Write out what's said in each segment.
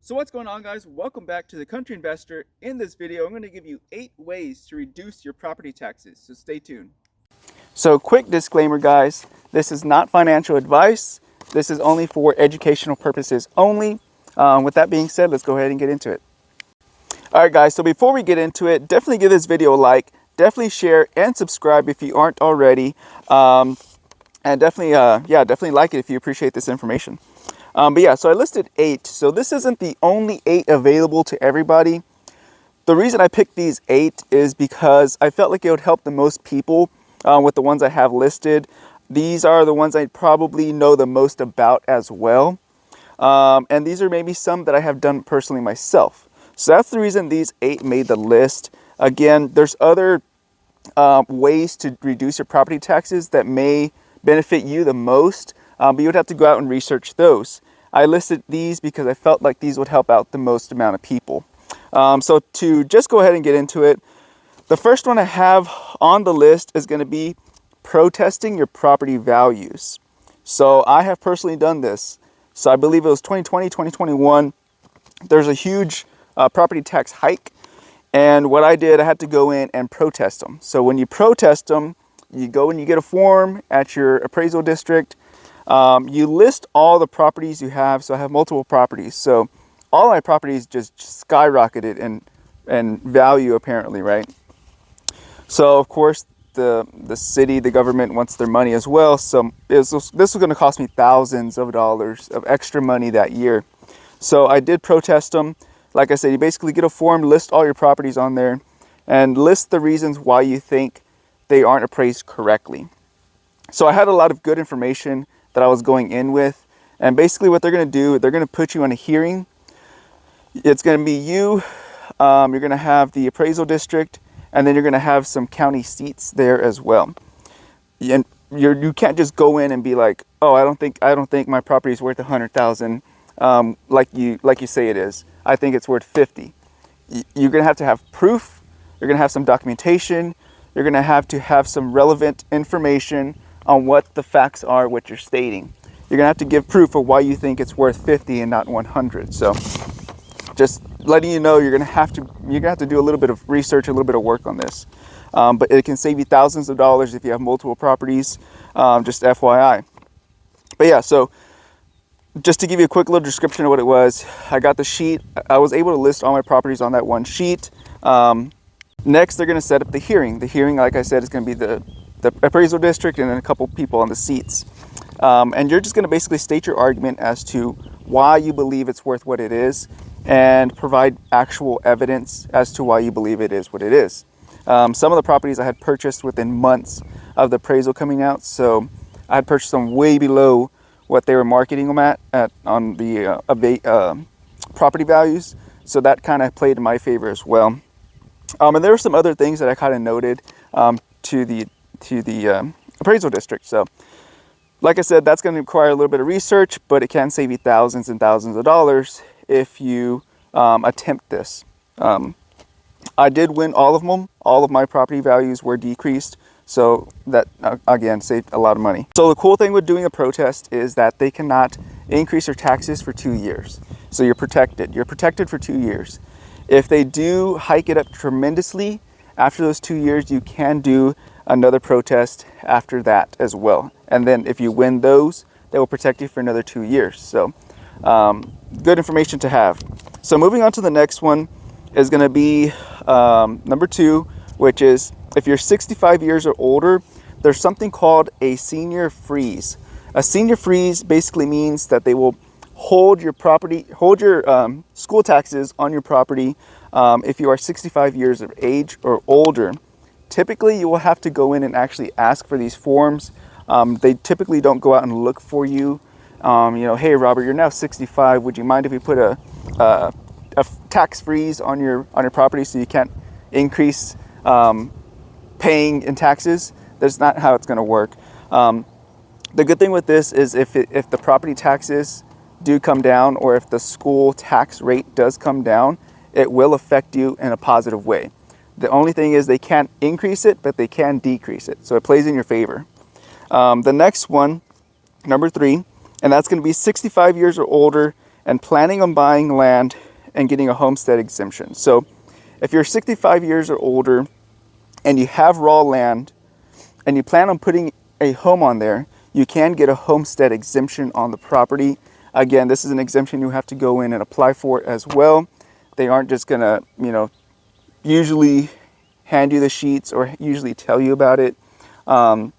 So what's going on, guys? Welcome back to the Country Investor. In this video, I'm going to give you 8 ways to reduce your property taxes, so stay tuned. So quick disclaimer, guys, this is not financial advice. This is only for educational purposes only. With that being said, let's go ahead and get into it. All right, guys, so before we get into it, definitely give this video a like, definitely share and subscribe if you aren't already. And definitely like it if you appreciate this information. But yeah, so I listed 8. So this isn't the only 8 available to everybody. The reason I picked these 8 is because I felt like it would help the most people with the ones I have listed. These are the ones I probably know the most about as well. And these are maybe some that I have done personally myself. So that's the reason these 8 made the list. Again, there's other ways to reduce your property taxes that may benefit you the most, but you would have to go out and research those. I listed these because I felt like these would help out the most amount of people. So to just go ahead and get into it, the first one I have on the list is going to be protesting your property values. So I have personally done this. So I believe it was 2020, 2021. There's a huge property tax hike. And what I did, I had to go in and protest them. So when you protest them, you go and you get a form at your appraisal district. You list all the properties you have. So I have multiple properties. So all my properties just skyrocketed in value apparently, right? So of course the city, the government wants their money as well. So this was going to cost me thousands of dollars of extra money that year. So I did protest them. Like I said, you basically get a form, list all your properties on there, and list the reasons why you think they aren't appraised correctly. So I had a lot of good information that I was going in with, and basically what they're going to do, they're going to put you on a hearing. It's going to be you, you're going to have the appraisal district, and then you're going to have some county seats there as well. And you can't just go in and be like, oh, I don't think my property is worth $100,000, like you say it is. I think it's worth 50. You're going to have proof. You're going to have some documentation. You're going to have some relevant information on what the facts are, what you're stating. You're going to have to give proof of why you think it's worth 50 and not 100. So just letting you know, you're going to have to do a little bit of research, a little bit of work on this. But it can save you thousands of dollars if you have multiple properties, just FYI. But yeah, so just to give you a quick little description of what it was, I got the sheet. I was able to list all my properties on that one sheet. Next, they're going to set up the hearing. The hearing, like I said, is going to be the appraisal district and then a couple people on the seats. And you're just going to basically state your argument as to why you believe it's worth what it is and provide actual evidence as to why you believe it is what it is. Some of the properties I had purchased within months of the appraisal coming out, so I had purchased them way below what they were marketing them at on the property values. So that kind of played in my favor as well. And there were some other things that I kind of noted to the appraisal district. So like I said, that's going to require a little bit of research, but it can save you thousands and thousands of dollars if you attempt this. I did win all of them. All of my property values were decreased. So that, again, saved a lot of money. So the cool thing with doing a protest is that they cannot increase your taxes for 2 years. So you're protected. You're protected for 2 years. If they do hike it up tremendously, after those 2 years, you can do another protest after that as well. And then if you win those, they will protect you for another 2 years. So good information to have. So moving on to the next one is going to be number 2, which is if you're 65 years or older, there's something called a senior freeze. A senior freeze basically means that they will hold your school taxes on your property if you are 65 years of age or older. Typically, you will have to go in and actually ask for these forms. They typically don't go out and look for you. Hey, Robert, you're now 65. Would you mind if we put a tax freeze on your property so you can't increase paying in taxes? That's not how it's going to work. The good thing with this is if the property taxes do come down, or if the school tax rate does come down, it will affect you in a positive way. The only thing is they can't increase it, but they can decrease it. So it plays in your favor. The next one, number 3, and that's going to be 65 years or older, and planning on buying land and getting a homestead exemption. So if you're 65 years or older and you have raw land and you plan on putting a home on there, you can get a homestead exemption on the property. Again, this is an exemption you have to go in and apply for as well. They aren't just gonna, usually hand you the sheets or usually tell you about it. You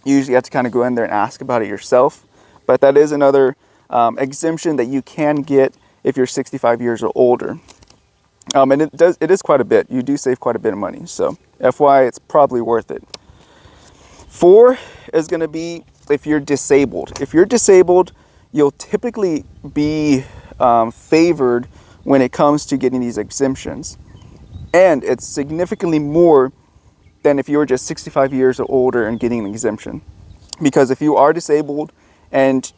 usually have to kind of go in there and ask about it yourself. But that is another exemption that you can get if you're 65 years or older. And it is quite a bit. You do save quite a bit of money. So FYI, it's probably worth it. 4 is going to be if you're disabled. If you're disabled, you'll typically be favored when it comes to getting these exemptions. And it's significantly more than if you were just 65 years or older and getting an exemption. Because if you are disabled and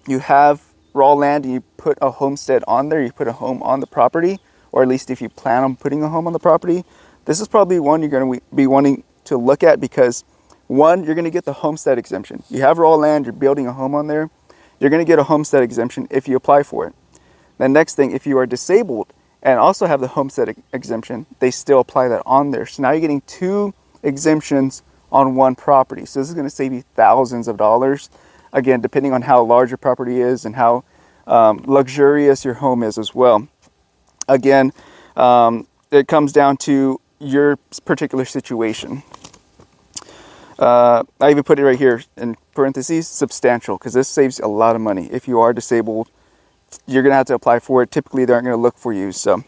you have raw land and you put a homestead on there, you put a home on the property, or at least if you plan on putting a home on the property, this is probably one you're going to be wanting to look at because, one, you're going to get the homestead exemption. You have raw land, you're building a home on there, you're going to get a homestead exemption if you apply for it. The next thing, if you are disabled and also have the homestead exemption, they still apply that on there. So now you're getting 2 exemptions on one property. So this is going to save you thousands of dollars. Again, depending on how large your property is and how luxurious your home is as well. Again, it comes down to your particular situation. I even put it right here in parentheses, substantial, because this saves a lot of money. If you are disabled, you're going to have to apply for it. Typically, they aren't going to look for you. So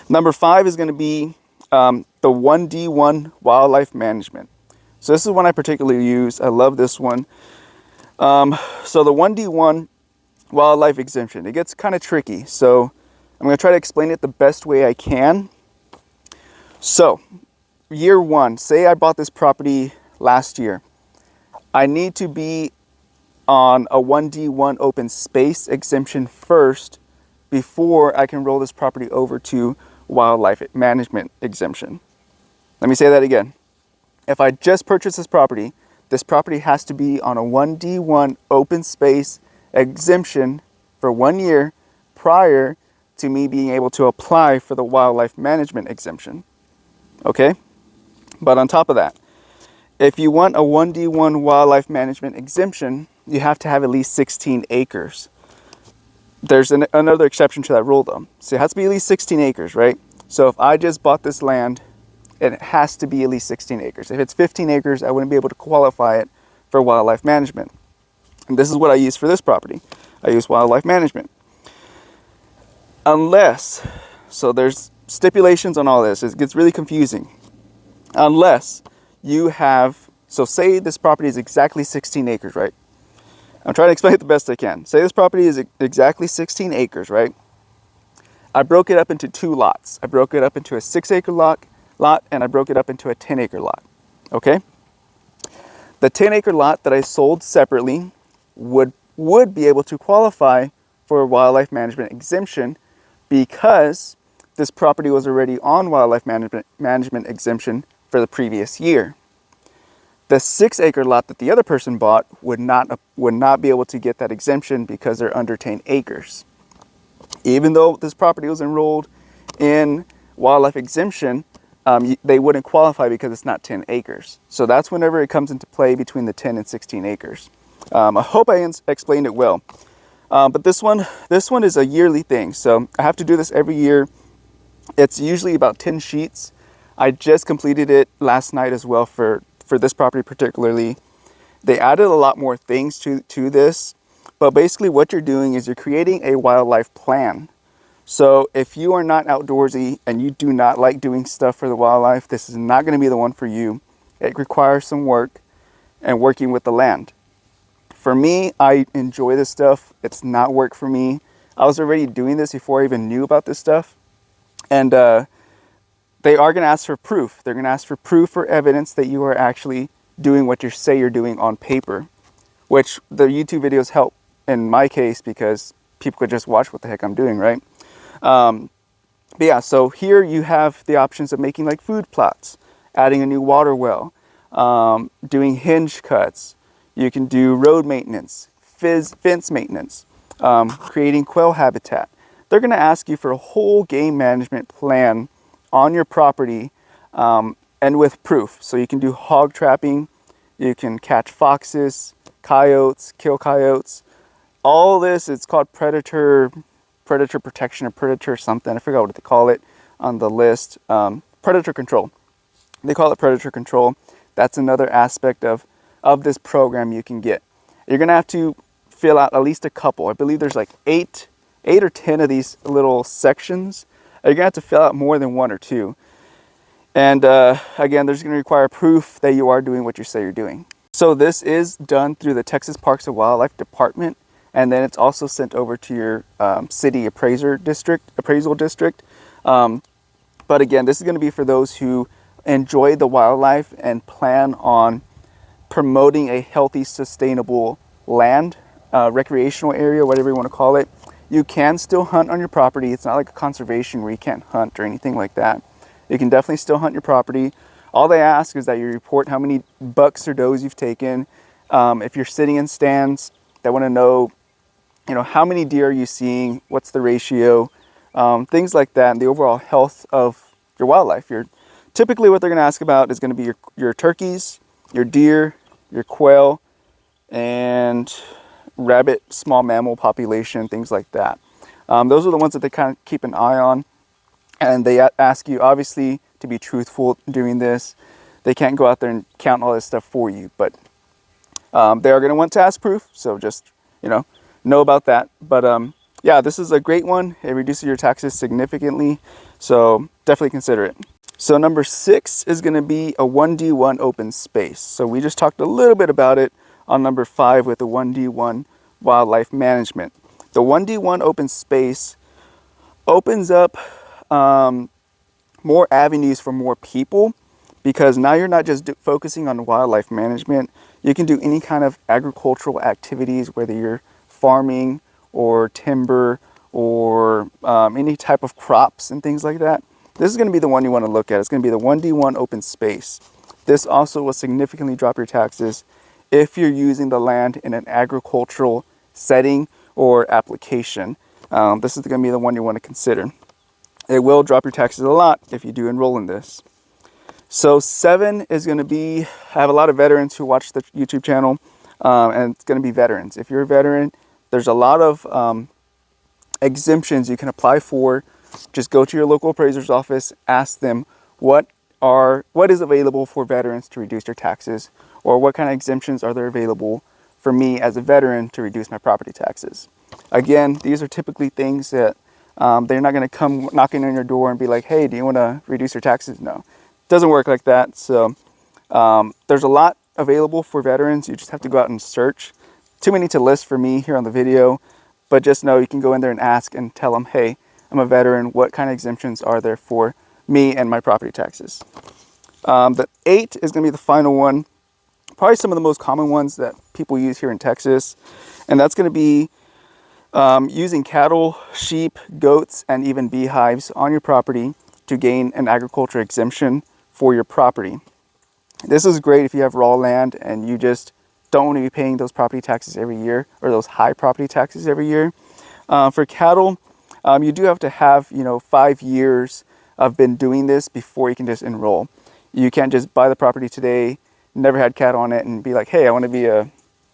number 5 is going to be the 1D1 wildlife management. So this is one I particularly use. I love this one. So the 1D1 wildlife exemption, it gets kind of tricky. So I'm going to try to explain it the best way I can. So year 1, say I bought this property last year. I need to be on a 1D1 open space exemption first before I can roll this property over to wildlife management exemption. Let me say that again. If I just purchased this property has to be on a 1D1 open space exemption for 1 year prior to me being able to apply for the wildlife management exemption. Okay? But on top of that, if you want a 1D1 wildlife management exemption, you have to have at least 16 acres. There's another exception to that rule though. So it has to be at least 16 acres, right? So if I just bought this land, it has to be at least 16 acres. If it's 15 acres, I wouldn't be able to qualify it for wildlife management. And this is what I use for this property. I use wildlife management. Unless, so there's stipulations on all this. It gets really confusing. Unless you have, so say this property is exactly 16 acres, right? I'm trying to explain it the best I can. Say this property is exactly 16 acres, right? I broke it up into 2 lots. I broke it up into a 6-acre lot and I broke it up into a 10-acre lot, okay? The 10-acre lot that I sold separately would be able to qualify for a wildlife management exemption because this property was already on wildlife management exemption for the previous year. The 6-acre lot that the other person bought would not be able to get that exemption because they're under 10 acres. Even though this property was enrolled in wildlife exemption, they wouldn't qualify because it's not 10 acres. So that's whenever it comes into play between the 10 and 16 acres. I hope I explained it well. But this one is a yearly thing. So I have to do this every year. It's usually about 10 sheets. I just completed it last night as well for this property particularly. They added a lot more things to this. But basically what you're doing is you're creating a wildlife plan. So if you are not outdoorsy and you do not like doing stuff for the wildlife, this is not going to be the one for you. It requires some work and working with the land. For me, I enjoy this stuff. It's not work for me. I was already doing this before I even knew about this stuff. And they are going to ask for proof. They're going to ask for proof or evidence that you are actually doing what you say you're doing on paper, which the YouTube videos help in my case because people could just watch what the heck I'm doing, right? But yeah, so here you have the options of making like food plots, adding a new water well, doing hinge cuts. You can do road maintenance, fence maintenance. creating quail habitat. They're going to ask you for a whole game management plan on your property, and with proof. So you can do hog trapping, you can catch foxes, coyotes, kill coyotes. All this, it's called predator protection or predator something. I forgot what they call it on the list. Predator control. They call it predator control. That's another aspect of this program you can get. You're going to have to fill out at least a couple. I believe there's like eight or 10 of these little sections. You're going to have to fill out more than one or two. And again, there's going to require proof that you are doing what you say you're doing. So this is done through the Texas Parks and Wildlife Department, and then it's also sent over to your city appraisal district. But again, this is going to be for those who enjoy the wildlife and plan on promoting a healthy, sustainable land, recreational area, whatever you want to call it. You can still hunt on your property. It's not like a conservation where you can't hunt or anything like that. You can definitely still hunt your property. All they ask is that you report how many bucks or does you've taken. If you're sitting in stands, they want to know, how many deer are you seeing? What's the ratio? Things like that, and the overall health of your wildlife. Typically what they're going to ask about is going to be your turkeys, your deer, your quail, and rabbit, small mammal population, things like that. Those are the ones that they kind of keep an eye on. And they ask you, obviously, to be truthful doing this. They can't go out there and count all this stuff for you, but they are going to want to ask proof. So just, know about that. But yeah, this is a great one. It reduces your taxes significantly. So definitely consider it. So number 6 is going to be a 1D1 open space. So we just talked a little bit about it on number 5 with the 1D1 wildlife management. The 1D1 open space opens up more avenues for more people, because now you're not just focusing on wildlife management. You can do any kind of agricultural activities, whether you're farming or timber or any type of crops and things like that. This is going to be the one you want to look at. It's going to be the 1D1 open space. This also will significantly drop your taxes if you're using the land in an agricultural setting or application. This is going to be the one you want to consider. It will drop your taxes a lot if you do enroll in this. So 7 is going to be, I have a lot of veterans who watch the YouTube channel, and it's going to be veterans. If you're a veteran, there's a lot of exemptions you can apply for. Just go to your local appraiser's office, ask them what is available for veterans to reduce their taxes, or what kind of exemptions are there available for me as a veteran to reduce my property taxes. Again, these are typically things that they're not going to come knocking on your door and be like, hey, do you want to reduce your taxes? No, it doesn't work like that. So there's a lot available for veterans. You just have to go out and search. Too many to list for me here on the video, but just know you can go in there and ask and tell them, hey, I'm a veteran. What kind of exemptions are there for me and my property taxes? The 8 is going to be the final one. Probably some of the most common ones that people use here in Texas. And that's going to be using cattle, sheep, goats, and even beehives on your property to gain an agriculture exemption for your property. This is great if you have raw land and you just don't want to be paying those property taxes every year, or those high property taxes every year. For cattle, you do have to have 5 years of been doing this before you can just enroll. You can't just buy the property today, never had cattle on it, and be like, hey, I want to be a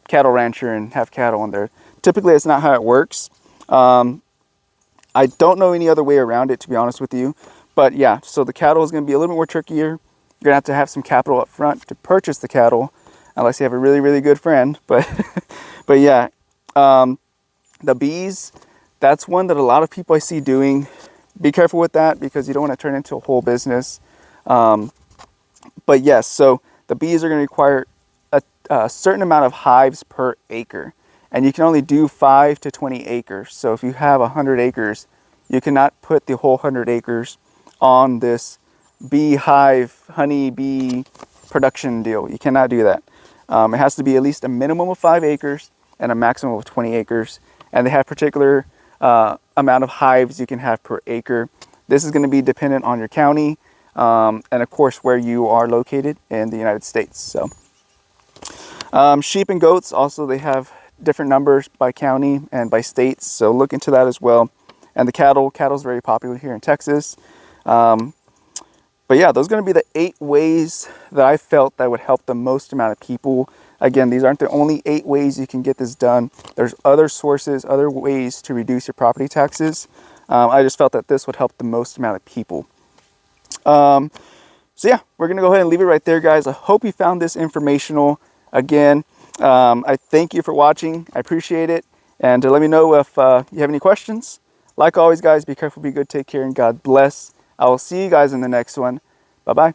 cattle rancher and have cattle on there. Typically, that's not how it works. I don't know any other way around it, to be honest with you. But yeah, so the cattle is going to be a little bit more trickier. You're going to have some capital up front to purchase the cattle, unless you have a really, really good friend. But yeah, the bees, that's one that a lot of people I see doing. Be careful with that, because you don't want to turn it into a whole business. But yes, so the bees are going to require a certain amount of hives per acre. And you can only do 5 to 20 acres. So if you have 100 acres, you cannot put the whole 100 acres on this beehive, honey bee production deal. You cannot do that. It has to be at least a minimum of 5 acres and a maximum of 20 acres. And they have particular amount of hives you can have per acre. This is going to be dependent on your county and of course where you are located in the United States. So sheep and goats also, they have different numbers by county and by states, so look into that as well. And the cattle's very popular here in Texas. But yeah, those are going to be the 8 ways that I felt that would help the most amount of people. Again, these aren't the only 8 ways you can get this done. There's other sources, other ways to reduce your property taxes. I just felt that this would help the most amount of people. So yeah, we're going to go ahead and leave it right there, guys. I hope you found this informational. Again, I thank you for watching. I appreciate it. And let me know if you have any questions. Like always, guys, be careful, be good, take care, and God bless. I will see you guys in the next one. Bye-bye.